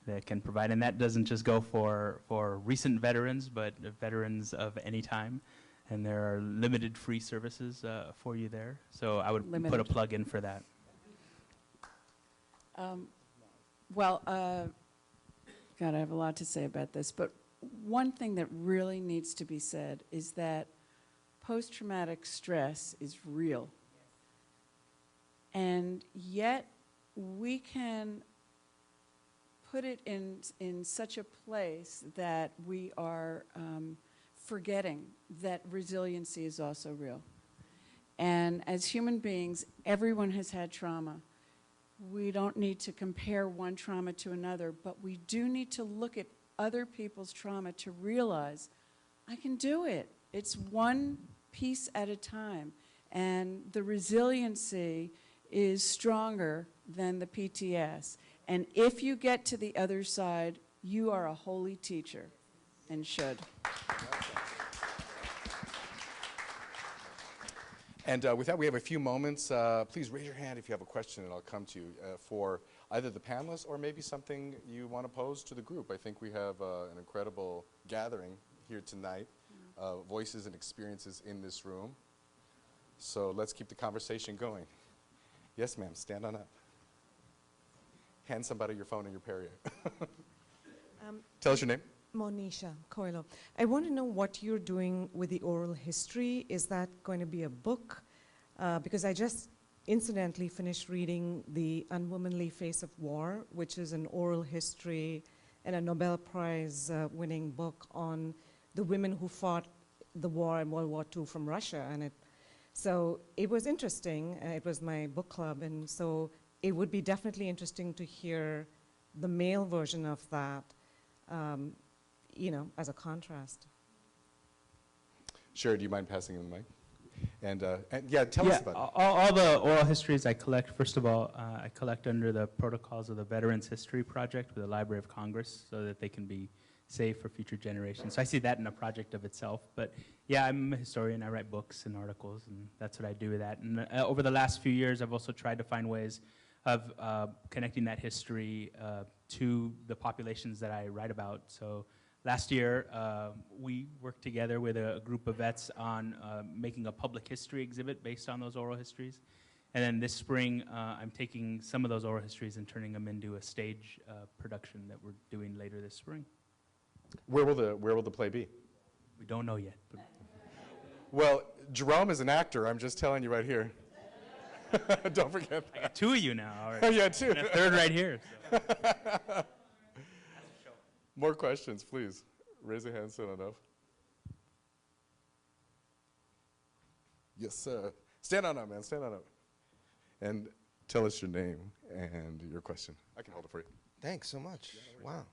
that can provide, and that doesn't just go for recent veterans, but veterans of any time. And there are limited free services for you there. So I would put a plug in for that. Well, God, I have a lot to say about this, but one thing that really needs to be said is that post-traumatic stress is real. And yet we can put it in such a place that we are forgetting that resiliency is also real. And as human beings, everyone has had trauma. We don't need to compare one trauma to another, but we do need to look at other people's trauma to realize, I can do it. It's one piece at a time. And the resiliency is stronger than the PTS. And if you get to the other side, you are a holy teacher and should. And with that, we have a few moments. Please raise your hand if you have a question, and I'll come to you for either the panelists or maybe something you want to pose to the group. I think we have an incredible gathering here tonight, voices and experiences in this room. So let's keep the conversation going. Yes, ma'am, stand on up. Hand somebody your phone and your Perrier. Tell us your name. Monisha Coelho. I want to know what you're doing with the oral history. Is that going to be a book? Because I just incidentally finished reading The Unwomanly Face of War, which is an oral history and a Nobel Prize winning book on the women who fought the war in World War II from Russia. So it was interesting. It was my book club, and so it would be definitely interesting to hear the male version of that, as a contrast. Sure, do you mind passing him the mic? And yeah, tell us about it. All the oral histories I collect, first of all, I collect under the protocols of the Veterans History Project with the Library of Congress so that they can be saved for future generations. So I see that in a project of itself. But yeah, I'm a historian. I write books and articles, and that's what I do with that. And over the last few years, I've also tried to find ways of connecting that history to the populations that I write about. So last year, we worked together with a group of vets on making a public history exhibit based on those oral histories. And then this spring, I'm taking some of those oral histories and turning them into a stage production that we're doing later this spring. Where will the play be? We don't know yet. But well, Jerome is an actor. I'm just telling you right here. Don't forget that. I got two of you now. All right. Yeah, two. And a third right here. So. More questions, please. Raise a hand soon enough. Yes, sir. Stand on up, man. Stand on up. And tell us your name and your question. I can hold it for you. Thanks so much. Wow.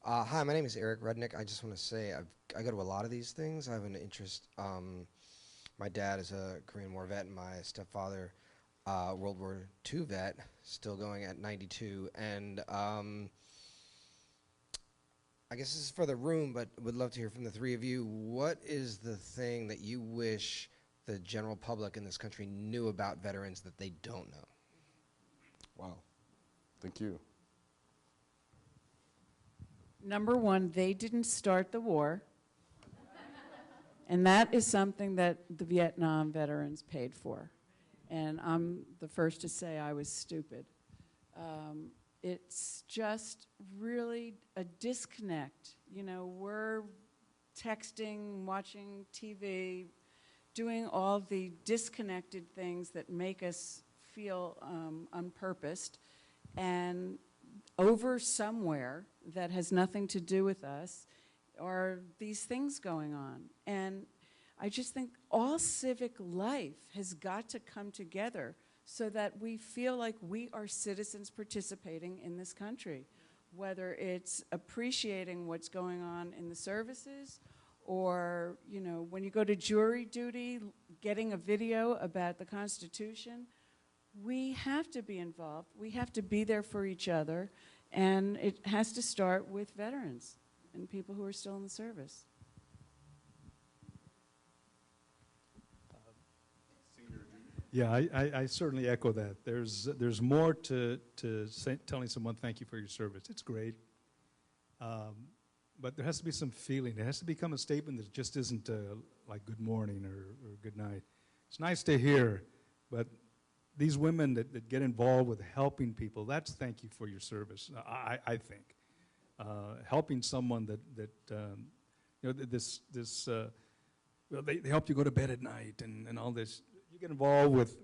Hi, my name is Eric Rudnick. I just want to say I go to a lot of these things. I have an interest. My dad is a Korean War vet, and my stepfather, World War II vet, still going at 92. And I guess this is for the room, but would love to hear from the three of you. What is the thing that you wish the general public in this country knew about veterans that they don't know? Wow. Thank you. Number one, they didn't start the war. And that is something that the Vietnam veterans paid for. And I'm the first to say I was stupid. It's just really a disconnect. We're texting, watching TV, doing all the disconnected things that make us feel unpurposed. And over somewhere that has nothing to do with us are these things going on. And I just think all civic life has got to come together so that we feel like we are citizens participating in this country, whether it's appreciating what's going on in the services or, when you go to jury duty, getting a video about the Constitution. We have to be involved. We have to be there for each other, and it has to start with veterans and people who are still in the service. Yeah, I certainly echo that. There's more to telling someone thank you for your service. It's great, but there has to be some feeling. It has to become a statement that just isn't like good morning or good night. It's nice to hear, but these women that get involved with helping people, that's thank you for your service, I think. Helping someone they help you go to bed at night and all this. You get involved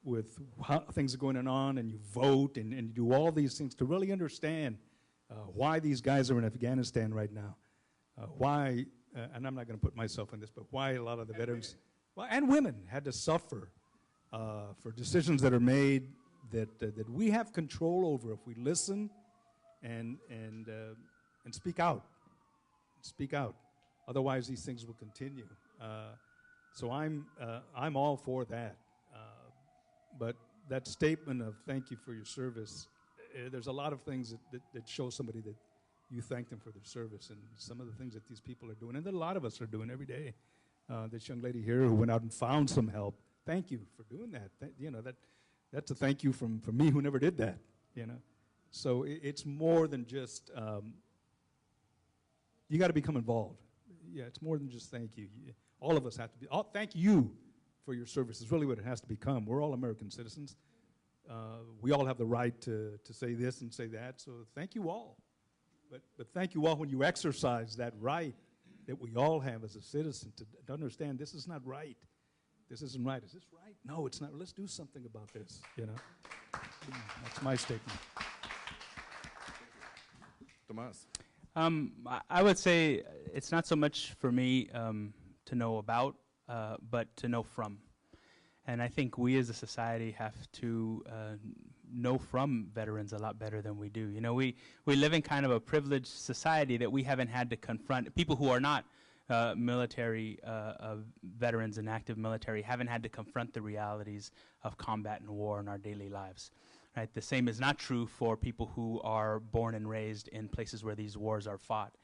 with how things are going on, and you vote and you do all these things to really understand why these guys are in Afghanistan right now. Why, and I'm not going to put myself in this, but why a lot of the veterans, and women had to suffer for decisions that are made that we have control over if we listen and speak out. Speak out. Otherwise, these things will continue. So I'm all for that. But that statement of thank you for your service, there's a lot of things that show somebody that you thank them for their service, and some of the things that these people are doing, and that a lot of us are doing every day. This young lady here who went out and found some help, thank you for doing that. That's a thank you from me who never did that, So it's more than just, you got to become involved. Yeah, it's more than just thank you. All of us have to be, thank you for your service is really what it has to become. We're all American citizens. We all have the right to say this and say that, so thank you all. But thank you all when you exercise that right that we all have as a citizen to understand this is not right. This isn't right. Is this right? No, it's not. Let's do something about this, That's my statement. Tomas? I would say it's not so much for me to know about, but to know from. And I think we as a society have to know from veterans a lot better than we do. We live in kind of a privileged society that we haven't had to confront. People who are not military veterans and active military haven't had to confront the realities of combat and war in our daily lives. Right? The same is not true for people who are born and raised in places where these wars are fought.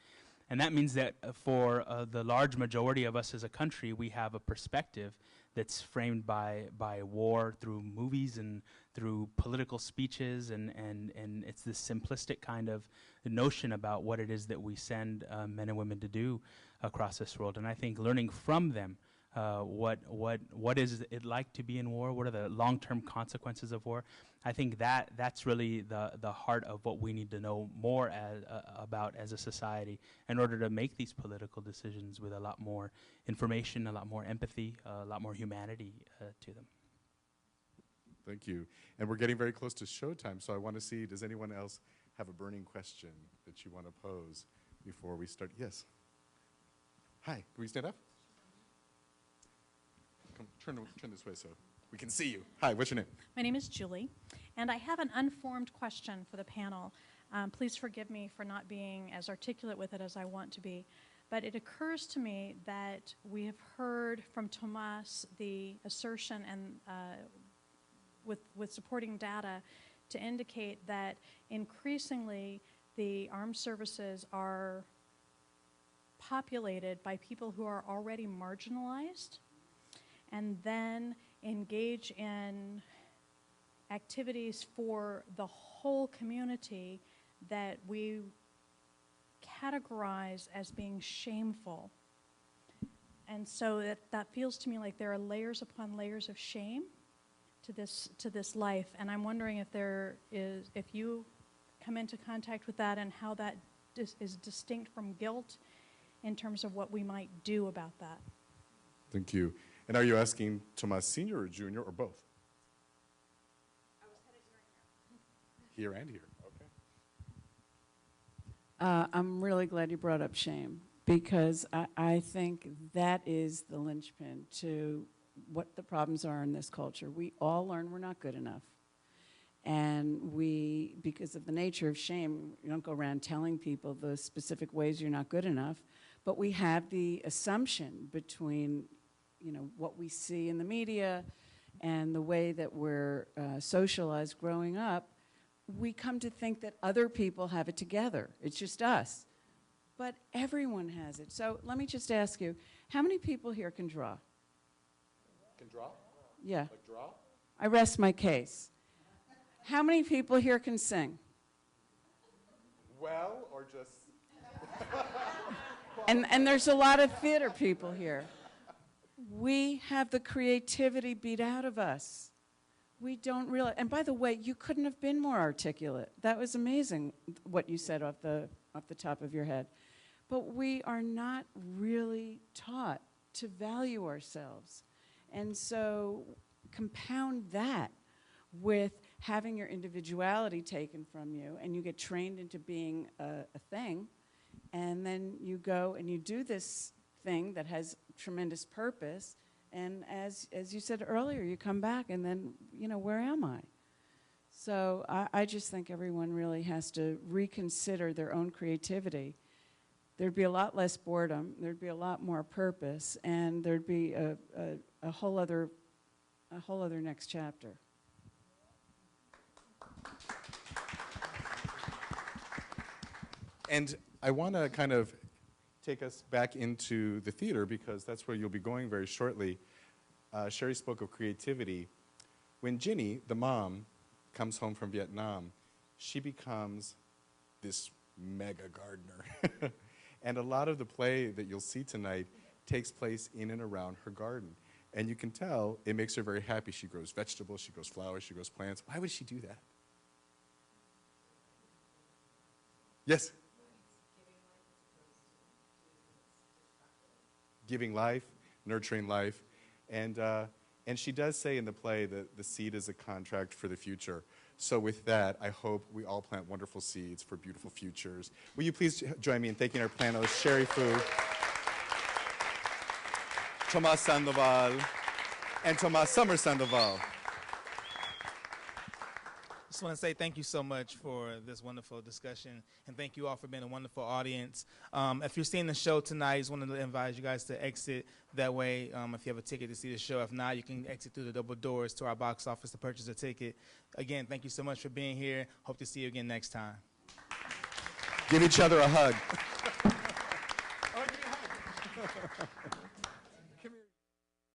And that means that for the large majority of us as a country, we have a perspective that's framed by war through movies and through political speeches, and it's this simplistic kind of notion about what it is that we send men and women to do across this world. And I think learning from them what is it like to be in war, what are the long-term consequences of war, I think that's really the heart of what we need to know more about as a society in order to make these political decisions with a lot more information, a lot more empathy, a lot more humanity to them. Thank you. And we're getting very close to showtime, so I want to see, does anyone else have a burning question that you want to pose before we start? Yes. Hi, can we stand up? Come, turn this way so we can see you. Hi, what's your name? My name is Julie, and I have an unformed question for the panel. Please forgive me for not being as articulate with it as I want to be, but it occurs to me that we have heard from Tomas the assertion and with supporting data to indicate that increasingly the armed services are populated by people who are already marginalized and then engage in activities for the whole community that we categorize as being shameful. And so that feels to me like there are layers upon layers of shame to this life, and I'm wondering if you come into contact with that and how that is distinct from guilt in terms of what we might do about that. Thank you. And are you asking Tomas Senior or Junior or both? I was headed here and here. Here and here, okay. I'm really glad you brought up shame, because I think that is the linchpin to what the problems are in this culture. We all learn we're not good enough. And because of the nature of shame, you don't go around telling people the specific ways you're not good enough, but we have the assumption between what we see in the media and the way that we're socialized growing up, we come to think that other people have it together. It's just us. But everyone has it. So let me just ask you, how many people here can draw? Can draw? Yeah. Like draw? I rest my case. How many people here can sing? Well, or just... And there's a lot of theater people here. We have the creativity beat out of us. We don't realize, and by the way, you couldn't have been more articulate. That was amazing what you said off the top of your head. But we are not really taught to value ourselves. And so compound that with having your individuality taken from you, and you get trained into being a thing, and then you go and you do this thing that has tremendous purpose, and as you said earlier, you come back and then, where am I? So I just think everyone really has to reconsider their own creativity. There'd be a lot less boredom, there'd be a lot more purpose, and there'd be a whole other next chapter. And I want to kind of take us back into the theater, because that's where you'll be going very shortly. Sherry spoke of creativity. When Ginny, the mom, comes home from Vietnam, she becomes this mega gardener. And a lot of the play that you'll see tonight takes place in and around her garden. And you can tell it makes her very happy. She grows vegetables, she grows flowers, she grows plants. Why would she do that? Yes? Giving life, nurturing life. And she does say in the play that the seed is a contract for the future. So with that, I hope we all plant wonderful seeds for beautiful futures. Will you please join me in thanking our panelists, Sherry Fugue, Thomas Sandoval, and Thomas Summer Sandoval. Just want to say thank you so much for this wonderful discussion, and thank you all for being a wonderful audience. If you're seeing the show tonight, I just wanted to invite you guys to exit that way if you have a ticket to see the show. If not, you can exit through the double doors to our box office to purchase a ticket. Again, thank you so much for being here. Hope to see you again next time. Give each other a hug. Oh, give me a hug.